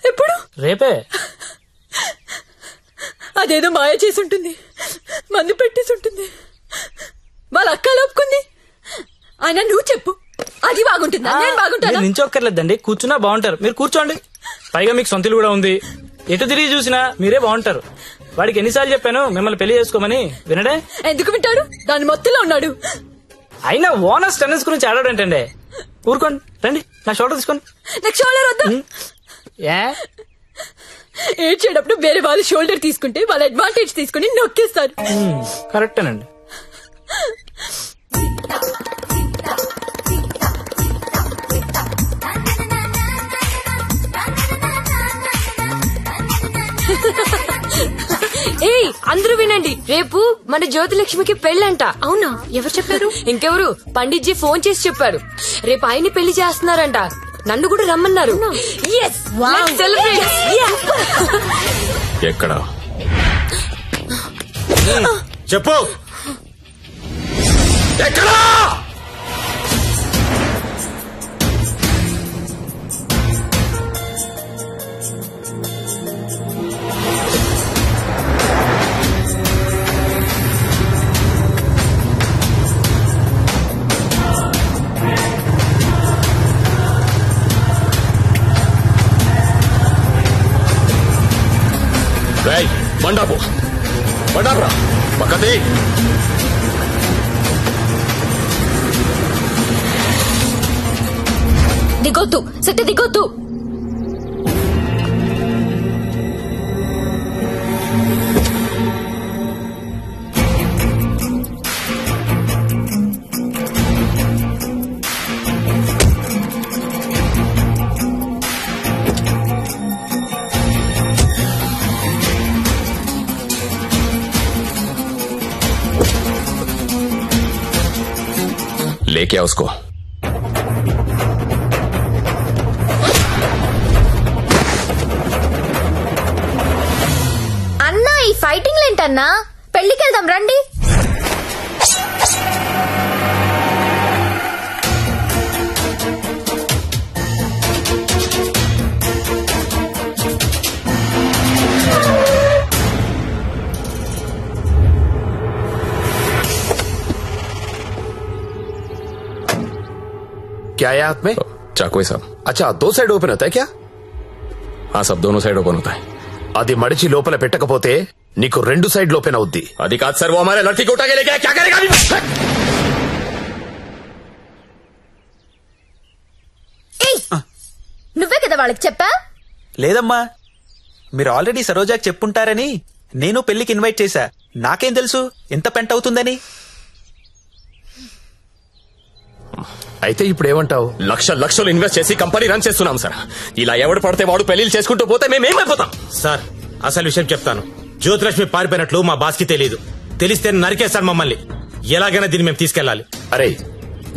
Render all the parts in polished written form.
ఎప్పుడు? రేపే. అదేదో మాయ చేసి ఉంటుంది, మందు పెట్టేసి ఉంటుంది, వాళ్ళ అక్క లోపుకుంది. ఆయన నువ్వు చెప్పు, అది బాగుంటుందా నేను బాగుంటాను? నించొక్కర్లేదండి, కూర్చున్నా బాగుంటారు. మీరు కూర్చోండి. పైగా మీకు సొంతలు కూడా ఉంది. ఎటు తిరిగి చూసినా మీరే బాగుంటారు. వాడికి ఎన్నిసార్లు చెప్పాను మిమ్మల్ని పెళ్లి చేసుకోమని, వినడే? ఎందుకు వింటాడు? దాని మొత్తంలో ఉన్నాడు. అయినా ఓనర్స్ టెన్నిస్ గురించి ఆడాడంటండి. ఊరుకోండి, రండి నా షోల్డర్ తీసుకోండి. నాకు షోల్డర్ వద్దా? ఏడ్చేటప్పుడు వేరే వాళ్ళ షోల్డర్ తీసుకుంటే వాళ్ళ అడ్వాంటేజ్ తీసుకుని నొక్కేస్తారు. కరెక్టేనండి. ఏయ్ అందరూ వినండి, రేపు మన జ్యోతిలక్ష్మికి పెళ్ళంట. అవునా? ఎవరు చెప్పారు? ఇంకెవరు, పండిట్జీ ఫోన్ చేసి చెప్పారు. రేపు ఆయన్ని పెళ్లి చేస్తున్నారంట. నన్ను కూడా రమ్మన్నారు. ఎక్కడ చెప్పు, ఎక్కడా? బండాపు బండాపురా పక్కతే. దిగొద్దు సత్య, దిగొద్దు. लेके आओ उसको. అన్నా ఈ ఫైటింగ్ ఏంటన్నా? పెళ్లికి వెళ్దాం రండి. क्या है हाथ में? चाकू है साहब. अच्छा, दो साइड ओपन होता है क्या? हाँ सब दोनों साइड ओपन होता है. అది మడిచి లోపల పెట్టకపోతే నీకు రెండు సైడ్ ఓపెన్ అవుద్ది. అది కాదు సార్, वो हमारे लड़की को उठा के लेके क्या करेगा? నువ్వే కదా వాళ్ళకి చెప్పా? లేదమ్మా, మీరు ఆల్రెడీ సరోజాకి చెప్పుంటారని నేను పెళ్లికి ఇన్వైట్ చేశా. నాకేం తెలుసు ఎంత పెంట అవుతుందని. అయితే ఇప్పుడు ఏమంటావు? లక్షలు ఇన్వెస్ట్ చేసి కంపెనీ రన్ చేస్తున్నాం సార్. ఇలా ఎవడు పడితే వాడు పెళ్లిళ్ళు చేసుకుంటూ పోతే మేమేమైపోతాం సార్? అసలు విషయం చెప్తాను. జ్యోతిలక్ష్మి పారిపోయినట్లు మా బాస్ కి తెలియదు. తెలిస్తే నరికేస్తాడు మమ్మల్ని. ఎలాగైనా దీన్ని మేము తీసుకెళ్లాలి. అరే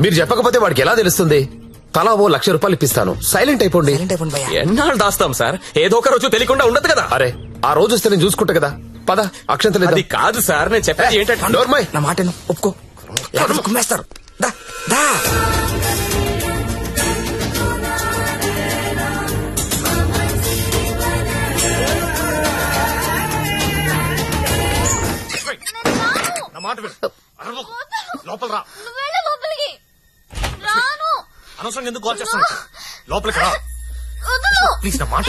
మీరు చెప్పకపోతే వాడికి ఎలా తెలుస్తుంది? తలా ఓ ₹1,00,000 ఇప్పిస్తాను, సైలెంట్ అయిపోండి. ఎన్నాళ్ళు దాస్తాం సార్? ఏదో ఒక రోజు తెలియకుండా ఉండదు కదా. అరే ఆ రోజు వస్తే నేను చూసుకుంటా కదా. పద అక్షంతలు. అది కాదు సార్, నేను చెప్పేది ఏంటంటే నోర్మై నా మాట ఒప్పుకో. కుమ్మేస్తారు. లోపల రా. అనవసరం ఎందుకు కాల్ చేస్తాను? లోపలికి రా ప్లీజ్. నా మాట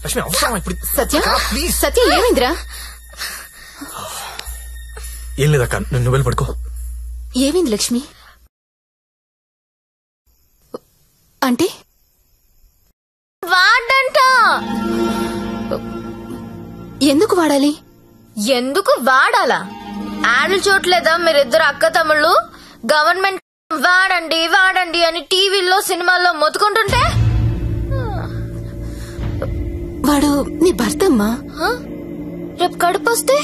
లక్ష్మి, అవసరం ఇప్పుడు? సత్య ప్లీజ్. సత్య ఏమైందిరా? ఏం లేదక్క, నువ్వు వెళ్ళి పడుకో. ఏమైంది లక్ష్మి? అంటే వాడంట. ఎందుకు వాడాలి? ఎందుకు వాడాలా? యాడ్లు చూడలేదా మీరిద్దరు అక్క తమ్ముళ్ళు? గవర్నమెంట్ వాడండి వాడండి అని టీవీల్లో సినిమాల్లో మొత్తుకుంటుంటే. వాడు నీ భర్త అమ్మా. రేపు కడుపు వస్తే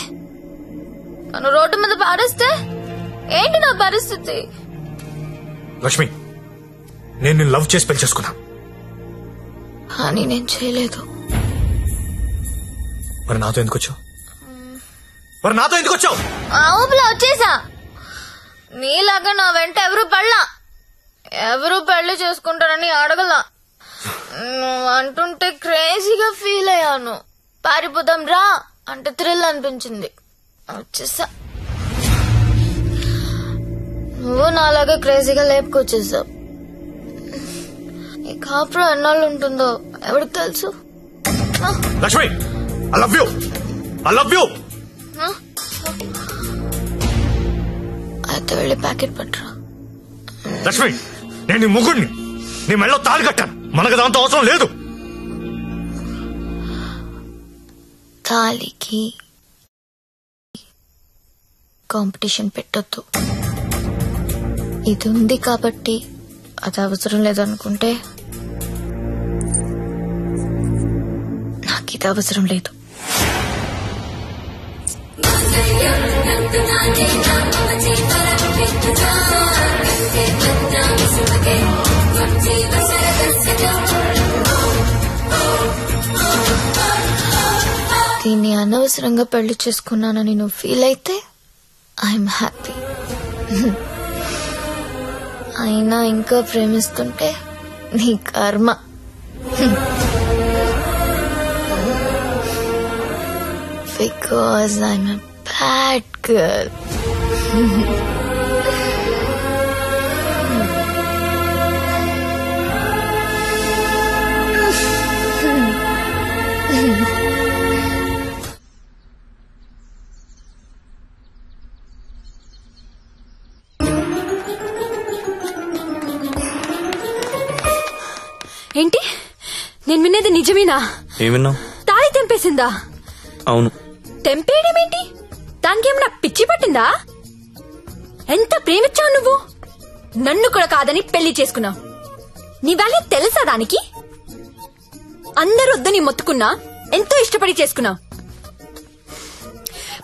నన్ను రోడ్డు మీద పారేస్తే ఏంటి నా పరిస్థితి? లక్ష్మి, నేను లవ్ చేసి పెళ్లి చేసుకున్నా. అని నేను చేయలేదు. మరి నాతో ఎందుకు వచ్చావు? ఊపిలో వచ్చేసా. నీలాగా నా వెంట ఎవరు పెళ్ళి చేసుకుంటారని అడగలా. అంటుంటే క్రేజీగా ఫీల్ అయ్యాను. పారిపోదాం రా అంటే థ్రిల్ అనిపించింది, వచ్చేసా. నువ్వు నాలాగే క్రేజీగా లేపుకొచ్చేసావు. ఈ కాపురం ఎన్నాళ్ళు ఉంటుందో ఎవరికి తెలుసు. Lakshmi, I love you, I love you. అయితే వెళ్ళి ప్యాకెట్ పట్టరా. లక్ష్మి, నేను నీ ముగ్గుడిని, నీ మెళ్ళో తాళి కట్టాను. మనకు దాంతో అవసరం లేదు. తాళికి కాంపిటీషన్ పెట్టొద్దు. ఇది ఉంది కాబట్టి అది అవసరం లేదనుకుంటే నాకు ఇది అవసరం లేదు. దీన్ని అనవసరంగా పెళ్లి చేసుకున్నానని నువ్వు ఫీల్ అయితే ఐఎమ్ హ్యాపీ. అయినా ఇంకా ప్రేమిస్తుంటే నీ కర్మ. Because I'm a bad girl. ఏంటి, నేను వినేది నిజమేనా? ఏమిన్నావు? తాళి తెంపేసిందా? అవును. తెంపేయడమేంటి? దానికేమన్నా పిచ్చి పట్టిందా? ఎంత ప్రేమించావు నువ్వు. నన్ను కూడా కాదని పెళ్లి చేసుకున్నావు. నీ వాల్యూ తెలుసా దానికి? అందరూ వద్దని మొత్తుకున్నా ఎంతో ఇష్టపడి చేసుకున్నావు.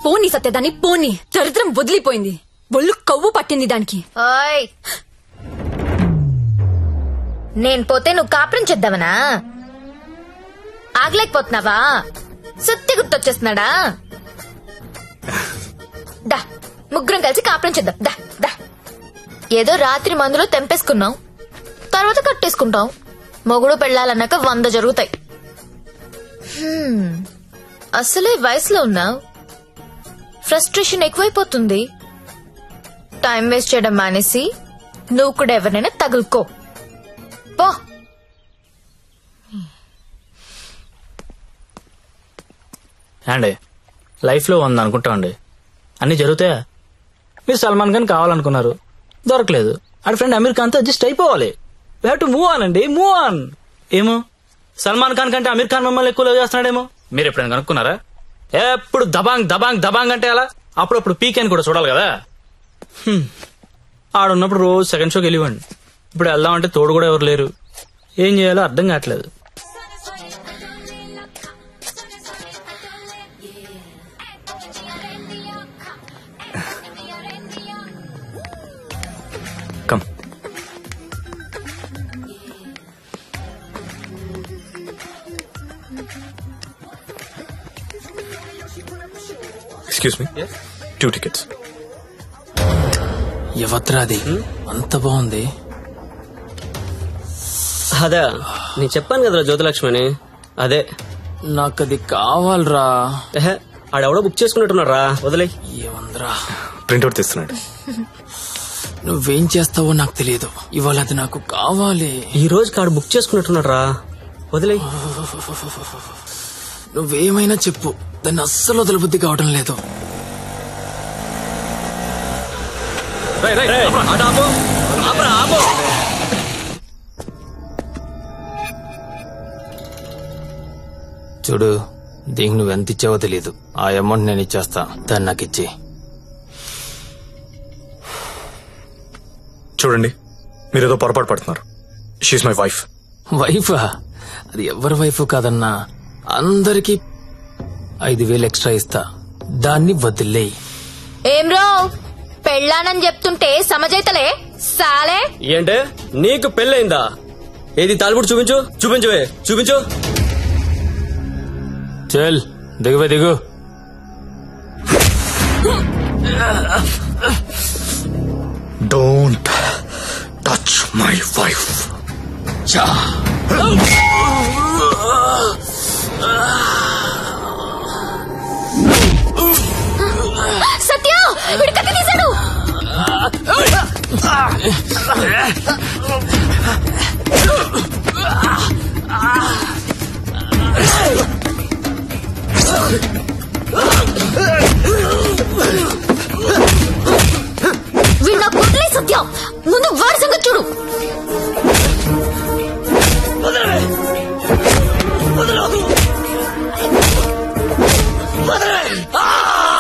పోనీ సత్యదాన్ని, పోనీ. దరిద్రం వదిలిపోయింది, ఒళ్ళు కొవ్వు పట్టింది దానికి. నేను పోతే నువ్వు కాపురం చేద్దామనా? ఆగలేకపోతున్నావా? సుత్తి గుర్తొచ్చేస్తున్నాడా? దా, ముగ్గురం కలిసి కాపురం చేద్దాం. దా దా. ఏదో రాత్రి మందులో తెంపేసుకున్నావు, తర్వాత కట్టేసుకుంటావు. మొగుడు పెళ్ళాలన్నాక 100 జరుగుతాయి. అసలే వయసులో ఉన్నావు, ఫ్రస్ట్రేషన్ ఎక్కువైపోతుంది. టైం వేస్ట్ చేయడం మానేసి నువ్వు కూడా ఎవరినైనా తగులుకో పో. అండి, లైఫ్ లో ఉంది అనుకుంటామండి, అన్ని జరుగుతాయా? మీరు సల్మాన్ ఖాన్ కావాలనుకున్నారు, దొరకలేదు. ఆడి ఫ్రెండ్ అమీర్ ఖాన్ తో అడ్జస్ట్ అయిపోవాలి. We have to move on అండి, మూవ్ ఆన్. ఏమో సల్మాన్ ఖాన్ కంటే అమీర్ ఖాన్ మిమ్మల్ని ఎక్కువ లవ్ చేస్తున్నాడేమో. మీరు ఎప్పుడైనా కనుక్కున్నారా? ఎప్పుడు దబాంగ్ దబాంగ్ దబాంగ్ అంటే అలా. అప్పుడప్పుడు పీక్ అని కూడా చూడాలి కదా. ఆడున్నప్పుడు రోజు సెకండ్ షోకి వెళ్ళివ్వండి. ఇప్పుడు వెళ్దామంటే తోడు కూడా ఎవరు లేరు. ఏం చేయాలో అర్థం కావట్లేదు. కమ్. Excuse me, 2 tickets. ఎవత్రాది అంత బాగుంది. అదే నేను చెప్పాను కదరా జ్యోతిలక్ష్మి అని. అదే నాకు అది కావాలరా. ఆడెవడో బుక్ చేసుకున్నట్టున్నాడు రా, వదిలే. ఏమందరా, ప్రింట్అవుట్ తీస్తున్నాడు. నువ్వేం చేస్తావో నాకు తెలియదు, ఇవాళ అది నాకు కావాలి. ఈ రోజు కాడు బుక్ చేసుకున్నట్టున్నాడు రా, వదిలే. నువ్వేమైనా చెప్పు, దాన్ని అస్సలు వదలబుద్ధి కావడం లేదు. చూడు, దీనికి నువ్వెంత ఇచ్చావో తెలియదు. ఆ అమౌంట్ నేను ఇచ్చేస్తా, దాన్ని నాకు ఇచ్చి. చూడండి, మీరేదో పొరపాటు పడుతున్నారు. She's my wife. వైఫా? అది ఎవరి వైఫ్ కాదన్నా. అందరికి 5,000 ఎక్స్ట్రా ఇస్తా, దాన్ని వదిలేయి. ఏం రో, పెళ్ళానని చెప్తుంటే సమజైతలే సాలే. ఏంటే నీకు పెళ్ళయిందా? ఏది తాలిబుట్టు చూపించు, చూపించవే, చూపించు. చల్ దిగువే, దిగు. Don't touch my wife. Satya వీడు కత్తి తీశాడు. వీడు నాకు వదిలే సత్య, ముందు వాడి సంగతి చూడు.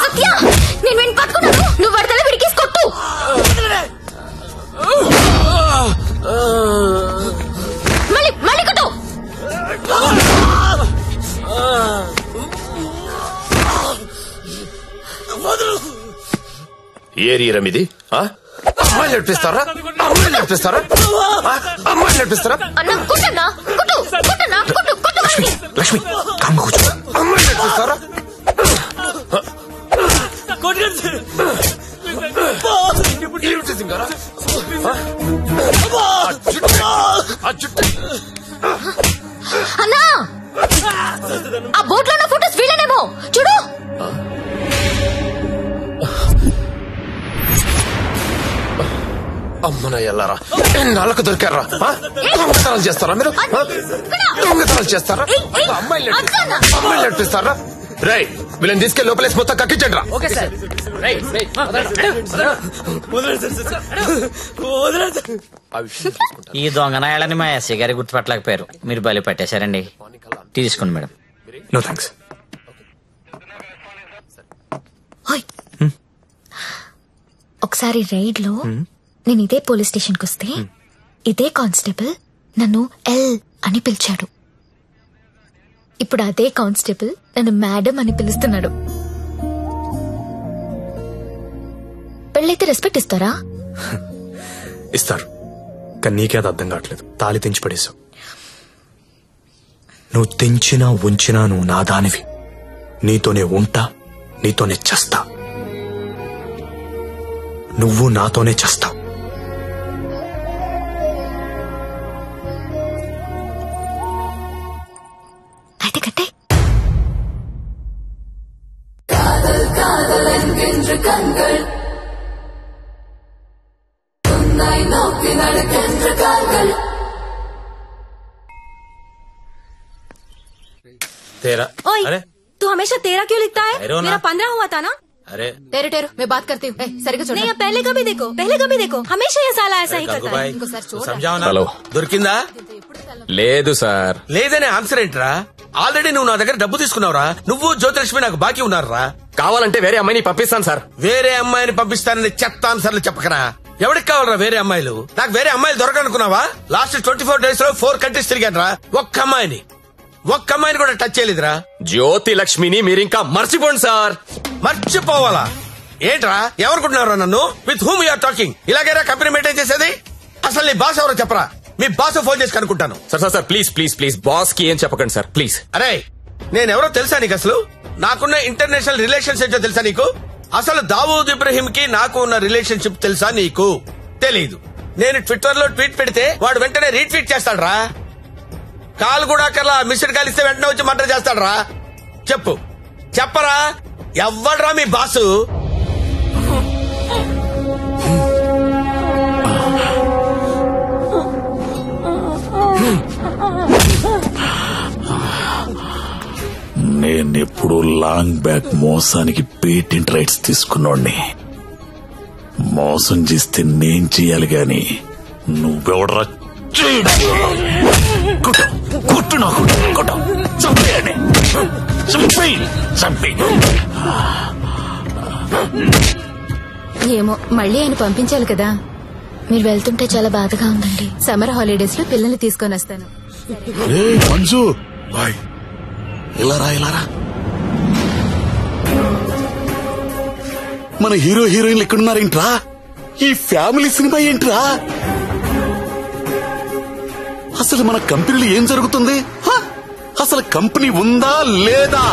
సత్య నేను వీడిని పట్టుకున్నాను, నువ్వు వాడి తల విడికేసి కొట్టు. మళ్ళీ కొట్టు. ఏరియా ఇది అమ్మాయిలు నడిపిస్తారా? అమ్మాయిలు నడిపిస్తారా? అన్న కొట్టన్నా, కొట్టు కొట్టన్నా, కొట్టు కొట్టు. లక్ష్మి కామ్గా కూర్చో. అమ్మాయిలు నడిపిస్తారా? అన్నా ఆ బోట్ లో ఉన్న ఫోటోస్ వీళ్ళనేమో చూడు. అమ్మన ఎల్లారా, ఎన్నాళ్ళకు దొరికారా? దొంగతనాలు చేస్తారా మీరు? దొంగతనాలు చేస్తారా? అమ్మాయిలు నడిపిస్తారా? రై వీళ్ళని తీసుకెళ్లి లోపలేసి మొత్తం కక్కించండి రా. ఈ దొంగనాయాలని మా ఎస్ఐ గారి గుర్తుపట్టలేకపోయారు. మీరు బలి పట్టేశారండి. తీసుకోండి మేడం. No thanks. ఒకసారి రైడ్ లో నేను ఇదే పోలీస్ స్టేషన్ కు వస్తే ఇదే కానిస్టేబుల్ నన్ను ఎల్ అని పిలిచాడు. ఇప్పుడు అదే కానిస్టేబుల్ నన్ను మేడం అని పిలుస్తున్నాడు. పెళ్ళైతే రెస్పెక్ట్ ఇస్తారా? ఇస్తారు, కానీ నీకే అది అర్థం కావట్లేదు. తాళి తెంచి పడేశావు. నువ్వు తెంచినా ఉంచినా నువ్వు నా దానివి. నీతోనే ఉంటా, నీతోనే చస్తా. నువ్వు నాతోనే చస్తావు. అయితే కట్టే. तेरा अरे तू हमेशा तेरा क्यों लिखता है? ठहरो ना। मेरा 15 हुआ था ना. अरे टेरो मैं बात करती हूँ. सरिगा छोड़. नहीं, पहले कभी देखो हमेशा ये साला ऐसा ही करता है. समझाओ ना. హలో. దొరికిందా? లేదు సార్. లేదనే ఆన్సర్ ఏంట్రా? ఆల్రెడీ నువ్వు నా దగ్గర డబ్బు తీసుకున్నావురా. నువ్వు జ్యోతిలక్ష్మి నాకు బాకీ ఉన్నారా? కావాలంటే వేరే అమ్మాయిని పంపిస్తాను సార్. వేరే అమ్మాయిని పంపిస్తానని చెత్త ఆన్సర్లు చెప్పకరా. ఎవరికి కావాలరా వేరే అమ్మాయిలు? నాకు వేరే అమ్మాయిలు దొరకనుకున్నావా? లాస్ట్ 24 days లో 4 countries తిరిగాను రా. ఒక్క అమ్మాయిని కూడా టచ్ చేయలేదురా. జ్యోతి లక్ష్మిని మీరింకా మర్చిపోండి సార్. మర్చిపోవాలా ఏంట్రా? ఎవరుకుంటున్నారా నన్ను? With whom you are talking? ఇలాగేరా కంపెనీ మెయింటైన్ చేసేది? అసలు నీ బాస్ ఎవరో చెప్పరా. మీ బాస్ ఫోన్ చేసి కనుక్కుంటాను. సార్ ప్లీజ్ బాస్ కి ఏం చెప్పకండి సార్ ప్లీజ్. అరే నేనెవరో తెలుసా నీకు? అసలు నాకున్న ఇంటర్నేషనల్ రిలేషన్స్ ఏంటో తెలుసా నీకు? అసలు దావూద్ ఇబ్రహీం కి నాకు ఉన్న రిలేషన్షిప్ తెలుసా నీకు? తెలీదు. నేను ట్విట్టర్ లో ట్వీట్ పెడితే వాడు వెంటనే రీట్వీట్ చేస్తాడు రా. కాల్ కూడా కల్లా మిస్డ్ కాల్ ఇస్తే వెంటనే వచ్చి మర్డర్ చేస్తాడు రా. చెప్పరా ఎవ్వడ్రా మీ బాసు? నేనెప్పుడు లాంగ్ బ్యాక్ మోసానికి పేటెంట్ రైట్స్ తీసుకున్నోడ్ని. మోసం చేస్తే నేను చెయ్యాలి గాని నువ్వెవడరా? కొట్టు నాకు చంపేయండి. ఏమో మళ్ళీ ఆయన పంపించాలి కదా. మీరు వెళ్తుంటే చాలా బాధగా ఉందండి. సమ్మర్ హాలిడేస్ లో పిల్లల్ని తీసుకొని వస్తాను. మంజు ఇలారా మన హీరో హీరోయిన్లు ఎక్కడున్నారేంట్రా? ఈ ఫ్యామిలీ సినిమా ఏంట్రా? అసలు మన కంపెనీలో ఏం జరుగుతుంది? అసలు కంపెనీ ఉందా లేదా?